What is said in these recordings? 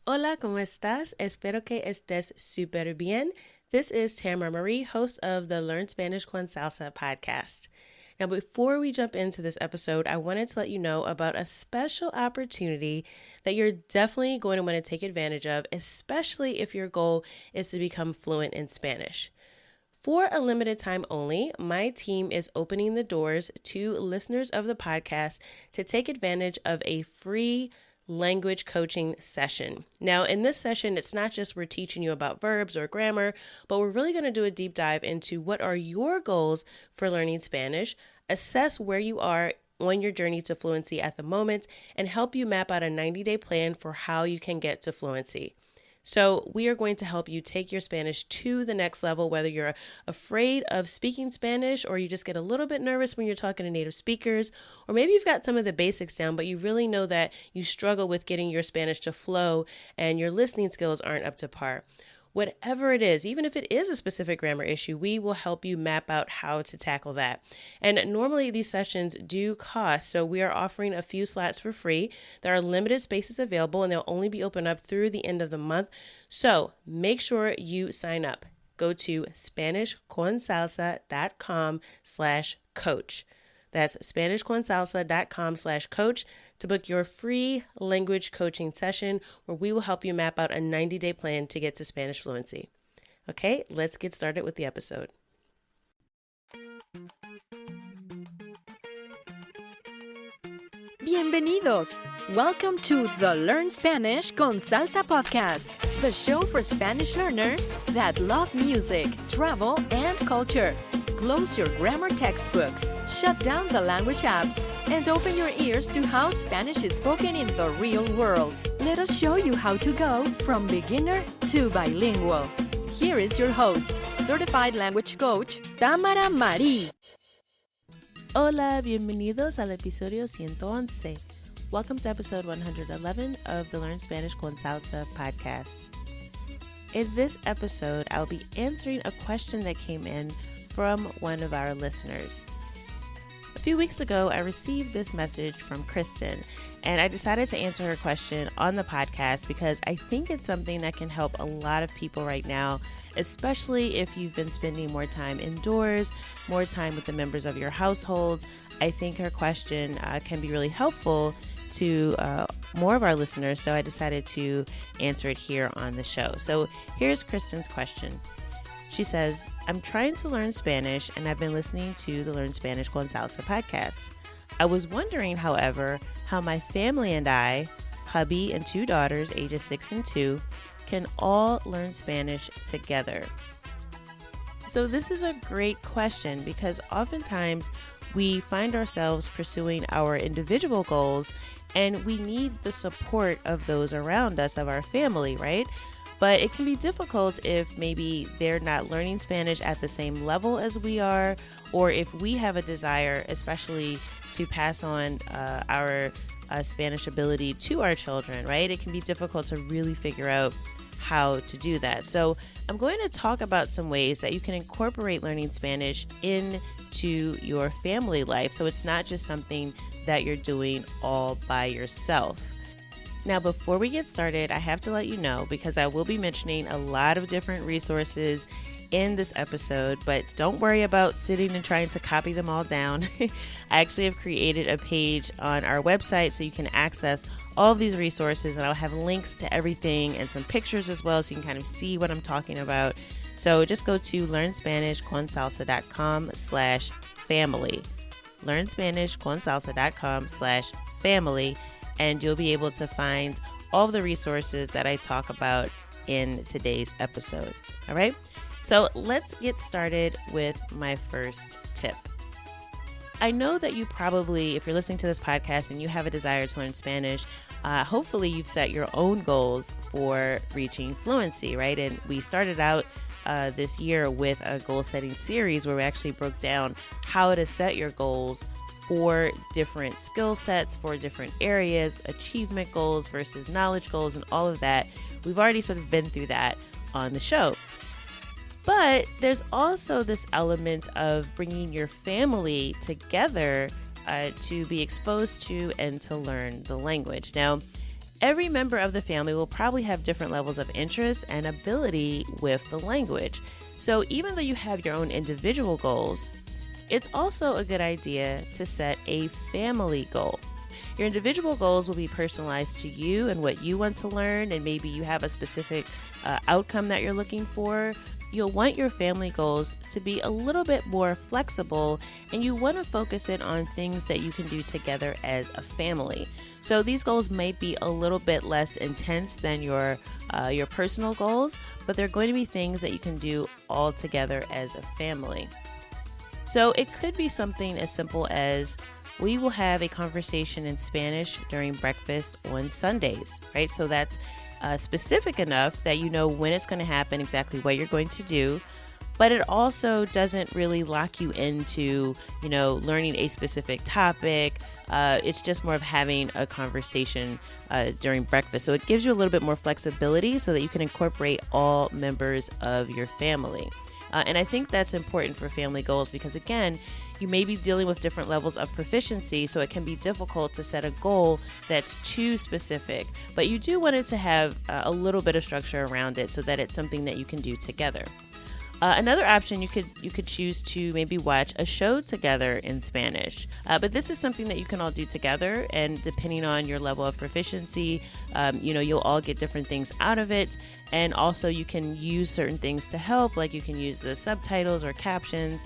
Hola, ¿cómo estás? Espero que estés súper bien. This is Tamara Marie, host of the Learn Spanish con Salsa podcast. Now, before we jump into this episode, I wanted to let you know about a special opportunity that you're definitely going to want to take advantage of, especially if your goal is to become fluent in Spanish. For a limited time only, my team is opening the doors to listeners of the podcast to take advantage of a free language coaching session. Now, in this session, it's not just we're teaching you about verbs or grammar, but we're really going to do a deep dive into what are your goals for learning Spanish, assess where you are on your journey to fluency at the moment, and help you map out a 90-day plan for how you can get to fluency. So we are going to help you take your Spanish to the next level, whether you're afraid of speaking Spanish or you just get a little bit nervous when you're talking to native speakers, or maybe you've got some of the basics down, but you really know that you struggle with getting your Spanish to flow and your listening skills aren't up to par. Whatever it is, even if it is a specific grammar issue, we will help you map out how to tackle that. And normally these sessions do cost, so we are offering a few slots for free. There are limited spaces available and they'll only be open up through the end of the month. So make sure you sign up. Go to SpanishConSalsa.com/coach. That's SpanishConSalsa.com/coach to book your free language coaching session where we will help you map out a 90-day plan to get to Spanish fluency. Okay, let's get started with the episode. Bienvenidos! Welcome to the Learn Spanish con Salsa podcast, the show for Spanish learners that love music, travel, and culture. Close your grammar textbooks, shut down the language apps, and open your ears to how Spanish is spoken in the real world. Let us show you how to go from beginner to bilingual. Here is your host, certified language coach, Tamara Marie. Hola, bienvenidos al episodio 111. Welcome to episode 111 of the Learn Spanish con Salsa podcast. In this episode, I'll be answering a question that came in from one of our listeners. A few weeks ago, I received this message from Christen, and I decided to answer her question on the podcast because I think it's something that can help a lot of people right now, especially if you've been spending more time indoors, more time with the members of your household. I think her question can be really helpful to more of our listeners, so I decided to answer it here on the show. So here's Christen's question. She says, I'm trying to learn Spanish and I've been listening to the Learn Spanish con Salsa podcast. I was wondering, however, how my family and I, hubby and 2 daughters ages 6 and 2, can all learn Spanish together. So this is a great question because oftentimes we find ourselves pursuing our individual goals and we need the support of those around us, of our family, right? But it can be difficult if maybe they're not learning Spanish at the same level as we are, or if we have a desire, especially to pass on our Spanish ability to our children, right? It can be difficult to really figure out how to do that. So I'm going to talk about some ways that you can incorporate learning Spanish into your family life, so it's not just something that you're doing all by yourself. Now, before we get started, I have to let you know, because I will be mentioning a lot of different resources in this episode, but don't worry about sitting and trying to copy them all down. I actually have created a page on our website so you can access all of these resources, and I'll have links to everything and some pictures as well so you can kind of see what I'm talking about. So just go to learnspanishconsalsa.com/family. learnspanishconsalsa.com/family. And you'll be able to find all of the resources that I talk about in today's episode. All right, so let's get started with my first tip. I know that you probably, if you're listening to this podcast and you have a desire to learn Spanish, hopefully you've set your own goals for reaching fluency, right? And we started out this year with a goal setting series where we actually broke down how to set your goals for different skill sets, for different areas, achievement goals versus knowledge goals, and all of that. We've already sort of been through that on the show. But there's also this element of bringing your family together to be exposed to and to learn the language. Now, Every member of the family will probably have different levels of interest and ability with the language. So even though you have your own individual goals, it's also a good idea to set a family goal. Your individual goals will be personalized to you and what you want to learn, and maybe you have a specific outcome that you're looking for. You'll want your family goals to be a little bit more flexible, and you want to focus it on things that you can do together as a family. So these goals might be a little bit less intense than your personal goals, but they're going to be things that you can do all together as a family. So it could be something as simple as we will have a conversation in Spanish during breakfast on Sundays, right? So that's specific enough that you know when it's going to happen, exactly what you're going to do, but it also doesn't really lock you into, learning a specific topic. It's just more of having a conversation during breakfast. So it gives you a little bit more flexibility so that you can incorporate all members of your family. And I think that's important for family goals because, again, you may be dealing with different levels of proficiency, so it can be difficult to set a goal that's too specific. But you do want it to have a little bit of structure around it so that it's something that you can do together. Another option, you could choose to maybe watch a show together in Spanish. But this is something that you can all do together, and depending on your level of proficiency, you'll all get different things out of it. And also you can use certain things to help, like you can use the subtitles or captions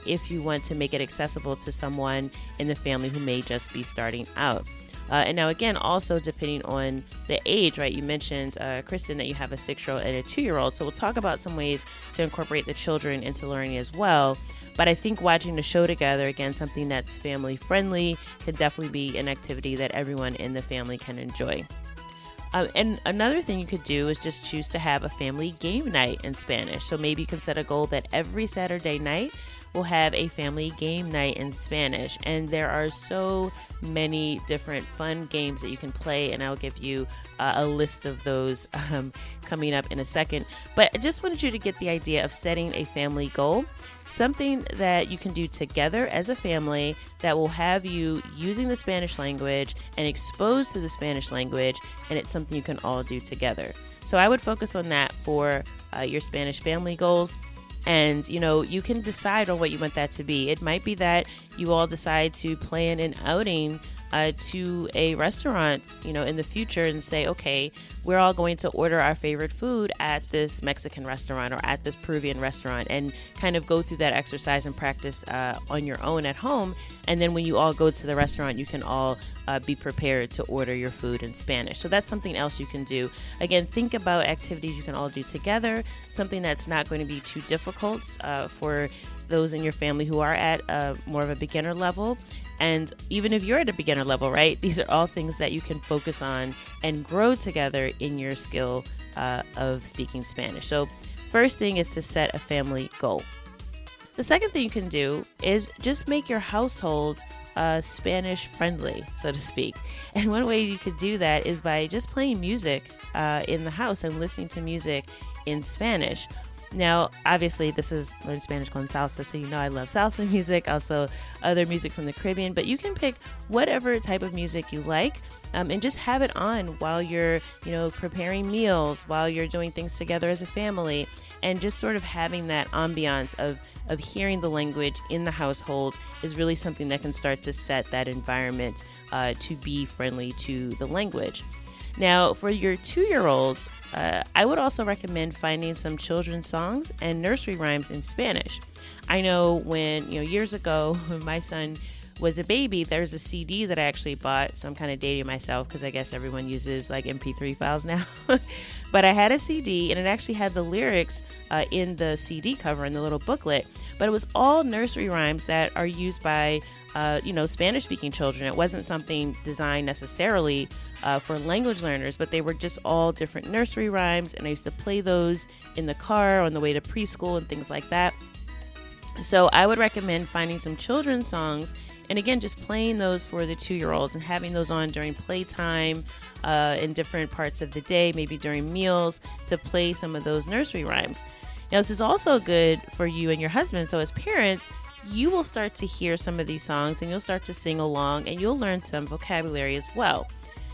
if you want to make it accessible to someone in the family who may just be starting out. And now, again, also depending on the age, right? You mentioned, Christen, that you have a 6-year-old and a 2-year-old. So we'll talk about some ways to incorporate the children into learning as well. But I think watching the show together, again, something that's family friendly, can definitely be an activity that everyone in the family can enjoy. And another thing you could do is just choose to have a family game night in Spanish. So maybe you can set a goal that every Saturday night we'll have a family game night in Spanish. And there are so many different fun games that you can play, and I'll give you a list of those coming up in a second. But I just wanted you to get the idea of setting a family goal, something that you can do together as a family that will have you using the Spanish language and exposed to the Spanish language, and it's something you can all do together. So I would focus on that for your Spanish family goals. And, you can decide on what you want that to be. It might be that you all decide to plan an outing to a restaurant, in the future and say, okay, we're all going to order our favorite food at this Mexican restaurant or at this Peruvian restaurant, and kind of go through that exercise and practice on your own at home. And then when you all go to the restaurant, you can all be prepared to order your food in Spanish. So that's something else you can do. Again, think about activities you can all do together, something that's not going to be too difficult for those in your family who are at more of a beginner level. And even if you're at a beginner level, right, these are all things that you can focus on and grow together in your skill of speaking Spanish. So first thing is to set a family goal. The second thing you can do is just make your household Spanish friendly, so to speak. And one way you could do that is by just playing music in the house and listening to music in Spanish. Now, obviously, this is Learn Spanish con Salsa, so I love salsa music, also other music from the Caribbean, but you can pick whatever type of music you like and just have it on while you're, preparing meals, while you're doing things together as a family, and just sort of having that ambiance of hearing the language in the household is really something that can start to set that environment to be friendly to the language. Now, for your 2-year-olds, I would also recommend finding some children's songs and nursery rhymes in Spanish. I know when, years ago, when my son was a baby, there's a CD that I actually bought. So I'm kind of dating myself because I guess everyone uses like MP3 files now. But I had a CD, and it actually had the lyrics in the CD cover in the little booklet. But it was all nursery rhymes that are used by, Spanish-speaking children. It wasn't something designed necessarily for language learners, but they were just all different nursery rhymes. And I used to play those in the car on the way to preschool and things like that. So I would recommend finding some children's songs, and again, just playing those for the 2-year-olds and having those on during playtime in different parts of the day, maybe during meals, to play some of those nursery rhymes. Now, this is also good for you and your husband. So as parents, you will start to hear some of these songs and you'll start to sing along, and you'll learn some vocabulary as well.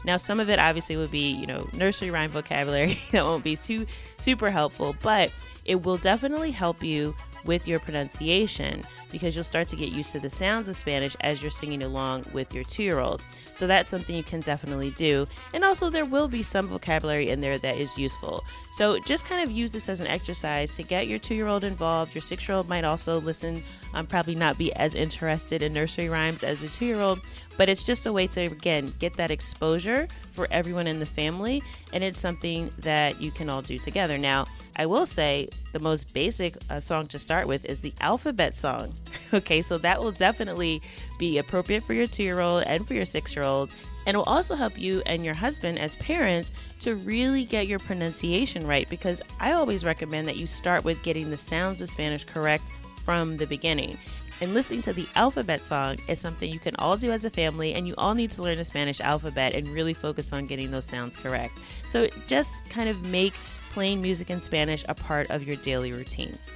Now, some of it obviously would be, nursery rhyme vocabulary that won't be super helpful, but it will definitely help you with your pronunciation because you'll start to get used to the sounds of Spanish as you're singing along with your 2-year-old. So that's something you can definitely do. And also there will be some vocabulary in there that is useful. So just kind of use this as an exercise to get your 2-year-old involved. Your 6-year-old might also listen, probably not be as interested in nursery rhymes as a 2-year-old, but it's just a way to, again, get that exposure for everyone in the family. And it's something that you can all do together. Now, I will say the most basic song to start with is the alphabet song. Okay, so that will definitely be appropriate for your 2-year-old and for your 6-year-old. And it will also help you and your husband as parents to really get your pronunciation right, because I always recommend that you start with getting the sounds of Spanish correct from the beginning. And listening to the alphabet song is something you can all do as a family, and you all need to learn the Spanish alphabet and really focus on getting those sounds correct. So just kind of make playing music in Spanish a part of your daily routines.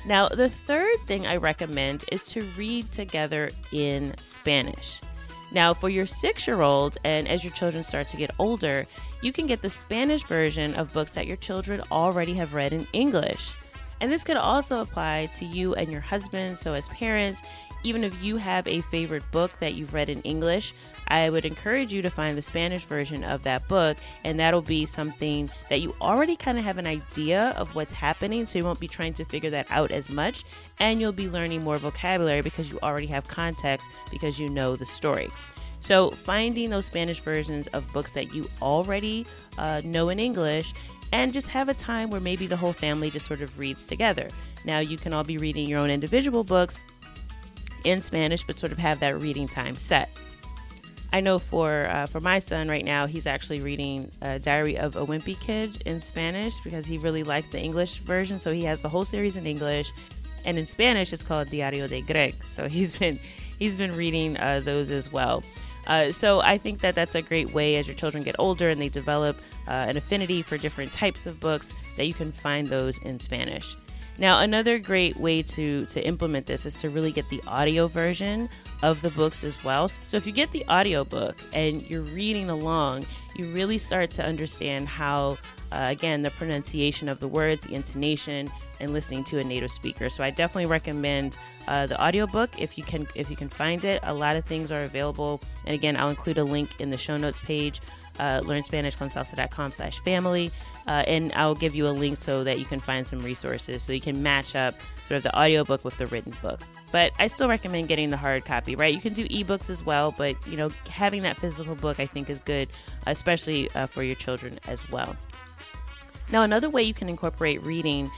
Now, the third thing I recommend is to read together in Spanish. Now, for your 6-year-old, and as your children start to get older, you can get the Spanish version of books that your children already have read in English. And this could also apply to you and your husband. So as parents, even if you have a favorite book that you've read in English, I would encourage you to find the Spanish version of that book, and that'll be something that you already kind of have an idea of what's happening, so you won't be trying to figure that out as much, and you'll be learning more vocabulary because you already have context because you know the story. So finding those Spanish versions of books that you already know in English, and just have a time where maybe the whole family just sort of reads together. Now, you can all be reading your own individual books in Spanish, but sort of have that reading time set. I know for my son right now, he's actually reading Diary of a Wimpy Kid in Spanish because he really liked the English version. So he has the whole series in English, and in Spanish it's called Diario de Greg. So he's been reading those as well. So I think that that's a great way as your children get older and they develop an affinity for different types of books that you can find those in Spanish. Now, another great way to implement this is to really get the audio version of the books as well. So if you get the audio book and you're reading along, you really start to understand how, again, the pronunciation of the words, the intonation, and listening to a native speaker. So I definitely recommend the audiobook if you can find it. A lot of things are available. And again, I'll include a link in the show notes page, learnspanishconsalsa.com/family. And I'll give you a link so that you can find some resources so you can match up sort of the audiobook with the written book. But I still recommend getting the hard copy, right? You can do ebooks as well, but having that physical book I think is good, especially for your children as well. Now, another way you can incorporate reading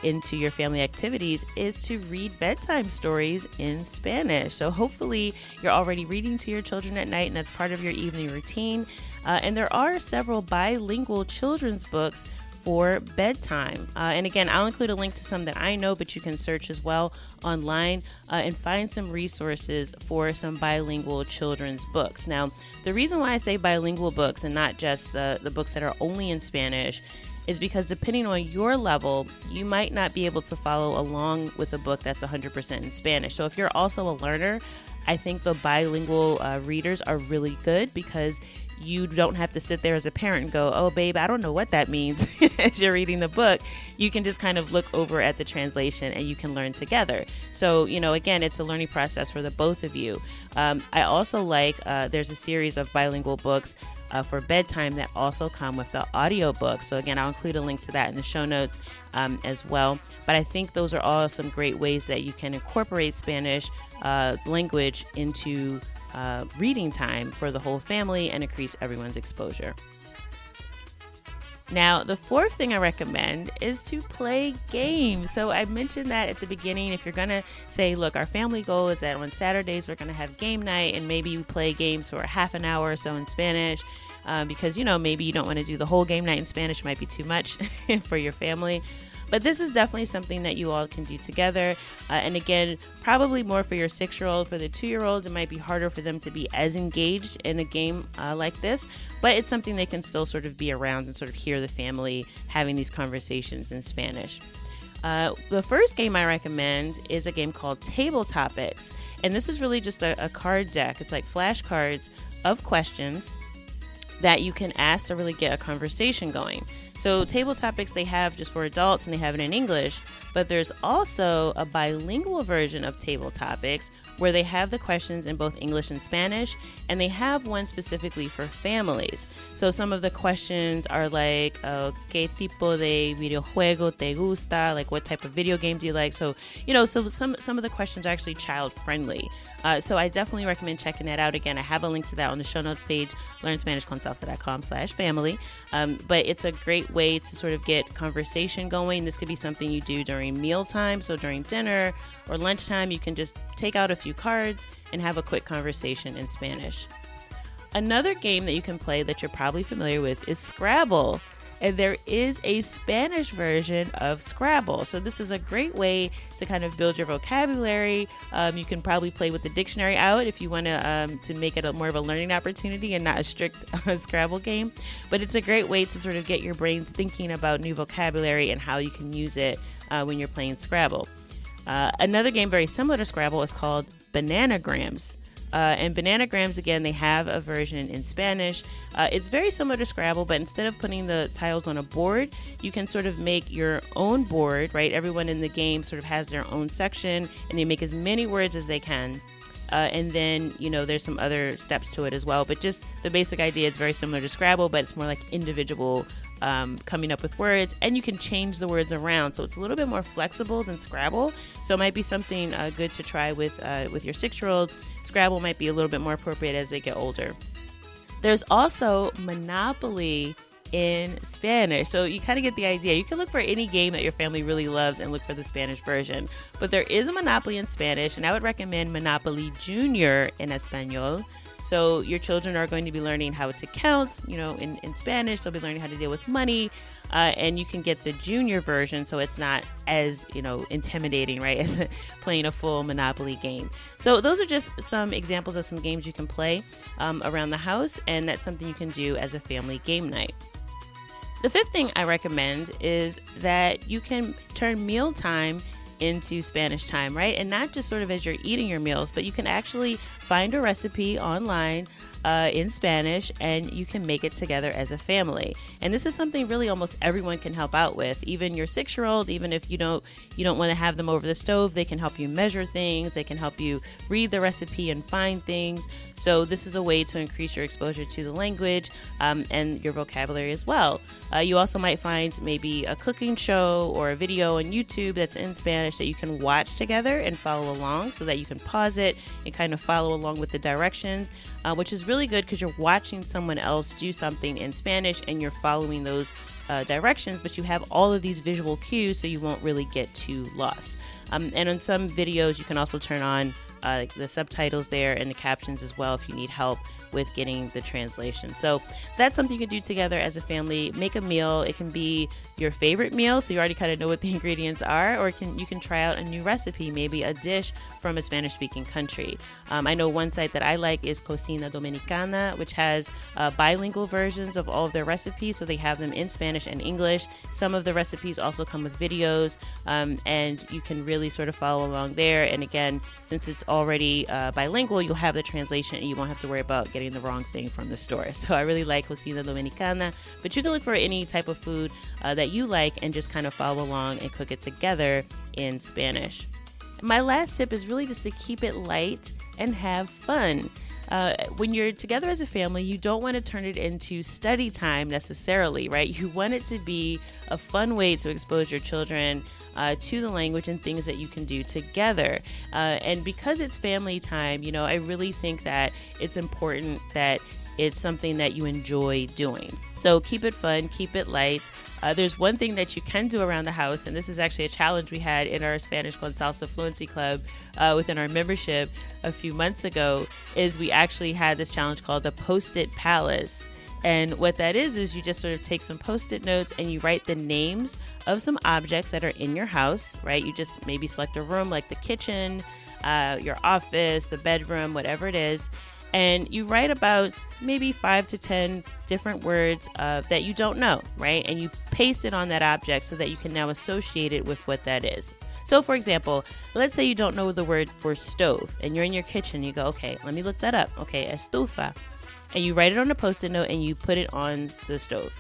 into your family activities is to read bedtime stories in Spanish. So hopefully you're already reading to your children at night and that's part of your evening routine. And there are several bilingual children's books for bedtime. And again, I'll include a link to some that I know, but you can search as well online and find some resources for some bilingual children's books. Now, the reason why I say bilingual books and not just the books that are only in Spanish is because depending on your level, you might not be able to follow along with a book that's 100% in Spanish. So if you're also a learner, I think the bilingual readers are really good because you don't have to sit there as a parent and go, oh, babe, I don't know what that means as you're reading the book. You can just kind of look over at the translation and you can learn together. So, again, it's a learning process for the both of you. I also like, there's a series of bilingual books for bedtime that also come with the audiobook. So again, I'll include a link to that in the show notes as well. But I think those are all some great ways that you can incorporate Spanish language into reading time for the whole family and increase everyone's exposure. Now, the fourth thing I recommend is to play games. So I mentioned that at the beginning. If you're going to say, look, our family goal is that on Saturdays we're going to have game night and maybe we play games for half an hour or so in Spanish because, maybe you don't want to do the whole game night in Spanish. It might be too much for your family. But this is definitely something that you all can do together. And again, probably more for your 6-year-old. For the 2-year-olds, it might be harder for them to be as engaged in a game like this. But it's something they can still sort of be around and sort of hear the family having these conversations in Spanish. The first game I recommend is a game called Table Topics. And this is really just a card deck. It's like flashcards of questions that you can ask to really get a conversation going. So table topics they have just for adults and they have it in English, but there's also a bilingual version of table topics where they have the questions in both English and Spanish, and they have one specifically for families. So some of the questions are like, ¿qué tipo de videojuego te gusta? Like, what type of video game do you like? So, so some of the questions are actually child friendly. So I definitely recommend checking that out. Again, I have a link to that on the show notes page, learnspanishconsalsa.com/family. But it's a great way to sort of get conversation going. This could be something you do during mealtime. So during dinner or lunchtime, you can just take out a few cards and have a quick conversation in Spanish. Another game that you can play that you're probably familiar with is Scrabble. And there is a Spanish version of Scrabble. So this is a great way to kind of build your vocabulary. You can probably play with the dictionary out if you want to make it more of a learning opportunity and not a strict Scrabble game. But it's a great way to sort of get your brains thinking about new vocabulary and how you can use it when you're playing Scrabble. Another game very similar to Scrabble is called Bananagrams. And Bananagrams, again, they have a version in Spanish. It's very similar to Scrabble, but instead of putting the tiles on a board, you can sort of make your own board, right? Everyone in the game sort of has their own section, and they make as many words as they can. And then, there's some other steps to it as well. But just the basic idea is very similar to Scrabble, but it's more like individual coming up with words. And you can change the words around. So it's a little bit more flexible than Scrabble. So it might be something good to try with your 6-year-old. Scrabble might be a little bit more appropriate as they get older. There's also Monopoly in Spanish. So you kind of get the idea. You can look for any game that your family really loves and look for the Spanish version. But there is a Monopoly in Spanish, and I would recommend Monopoly Junior in Espanol. So your children are going to be learning how to count, in Spanish. They'll be learning how to deal with money. And you can get the junior version so it's not as, intimidating, right, as playing a full Monopoly game. So those are just some examples of some games you can play around the house, and that's something you can do as a family game night. The fifth thing I recommend is that you can turn mealtime into Spanish time, right? And not just sort of as you're eating your meals, but you can actually find a recipe online in Spanish, and you can make it together as a family. And this is something really almost everyone can help out with. Even your 6-year-old, even if you don't want to have them over the stove, they can help you measure things. They can help you read the recipe and find things. So this is a way to increase your exposure to the language and your vocabulary as well. You also might find maybe a cooking show or a video on YouTube that's in Spanish that you can watch together and follow along, so that you can pause it and kind of follow along with the directions, which is really good because you're watching someone else do something in Spanish and you're following those directions, but you have all of these visual cues so you won't really get too lost. And on some videos, you can also turn on the subtitles there and the captions as well if you need help with getting the translation. So that's something you can do together as a family. Make a meal. It can be your favorite meal, so you already kind of know what the ingredients are, or you can try out a new recipe, maybe a dish from a Spanish-speaking country. I know one site that I like is Cocina Dominicana, which has bilingual versions of all of their recipes, so they have them in Spanish and English. Some of the recipes also come with videos, and you can really sort of follow along there. And again, since it's already bilingual, you'll have the translation and you won't have to worry about getting the wrong thing from the store. So I really like Cocina Dominicana, but you can look for any type of food that you like and just kind of follow along and cook it together in Spanish. My last tip is really just to keep it light and have fun. When you're together as a family, you don't want to turn it into study time necessarily, right? You want it to be a fun way to expose your children to the language and things that you can do together. And because it's family time, I really think that it's important that it's something that you enjoy doing. So keep it fun, keep it light. There's one thing that you can do around the house, and this is actually a challenge we had in our Spanish con Salsa Fluency Club within our membership a few months ago, is we actually had this challenge called the Post-it Palace. And what that is you just sort of take some Post-it notes and you write the names of some objects that are in your house, right? You just maybe select a room like the kitchen, your office, the bedroom, whatever it is. And you write about maybe 5 to 10 different words that you don't know, right? And you paste it on that object so that you can now associate it with what that is. So for example, let's say you don't know the word for stove and you're in your kitchen. You go, okay, let me look that up. Okay, estufa. and you write it on a Post-it note and you put it on the stove.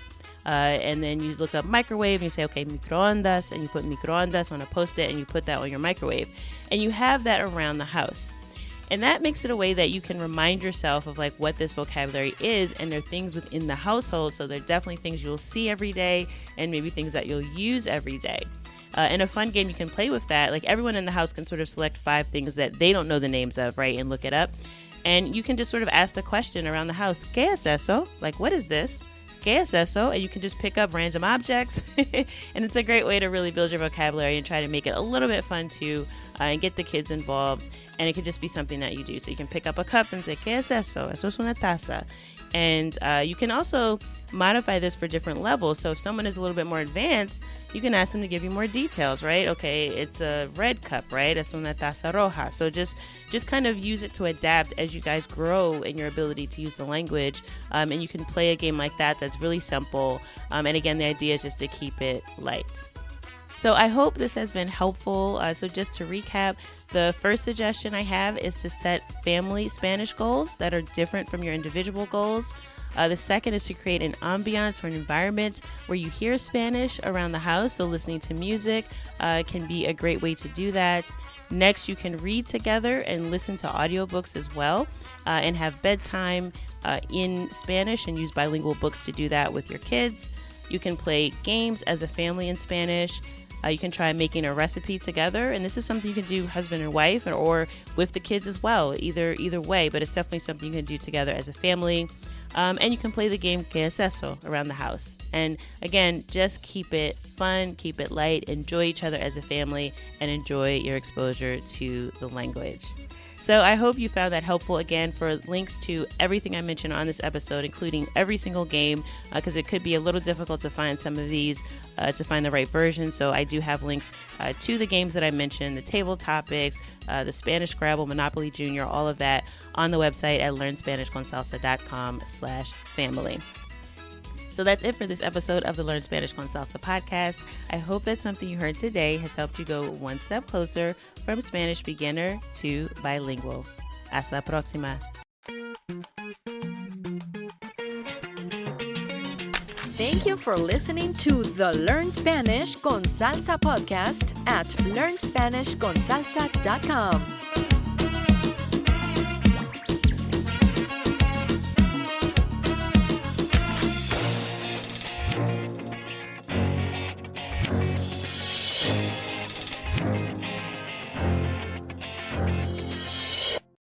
And then you look up microwave and you say, okay, microondas, and you put microondas on a Post-it and you put that on your microwave. And you have that around the house. And that makes it a way that you can remind yourself of like what this vocabulary is, and they're things within the household. So they're definitely things you'll see every day and maybe things that you'll use every day. And a fun game you can play with that, like everyone in the house can sort of select 5 things that they don't know the names of, right? And look it up. And you can just sort of ask the question around the house, ¿Qué es eso? Like, what is this? ¿Qué es eso? And you can just pick up random objects. And it's a great way to really build your vocabulary and try to make it a little bit fun too, and get the kids involved. And it could just be something that you do. So you can pick up a cup and say, ¿Qué es eso? Eso es una taza. And you can also modify this for different levels. So if someone is a little bit more advanced, you can ask them to give you more details, right? Okay, it's a red cup, right? Es una taza roja. So just kind of use it to adapt as you guys grow in your ability to use the language. And you can play a game like that that's really simple. And again, the idea is just to keep it light. So I hope this has been helpful. So just to recap, the first suggestion I have is to set family Spanish goals that are different from your individual goals. The second is to create an ambiance or an environment where you hear Spanish around the house. So listening to music can be a great way to do that. Next, you can read together and listen to audiobooks as well, and have bedtime in Spanish and use bilingual books to do that with your kids. You can play games as a family in Spanish. You can try making a recipe together, and this is something you can do husband and wife, or with the kids as well, either way, but it's definitely something you can do together as a family. And you can play the game ¿Qué es eso? Around the house. And again, just keep it fun, keep it light, enjoy each other as a family, and enjoy your exposure to the language. So I hope you found that helpful. Again, for links to everything I mentioned on this episode, including every single game, because it could be a little difficult to find some of these, to find the right version. So I do have links to the games that I mentioned, the table topics, the Spanish Scrabble, Monopoly Junior, all of that on the website at learnspanishconsalsa.com/family. So that's it for this episode of the Learn Spanish con Salsa podcast. I hope that something you heard today has helped you go one step closer from Spanish beginner to bilingual. Hasta la próxima. Thank you for listening to the Learn Spanish con Salsa podcast at learnspanishconsalsa.com.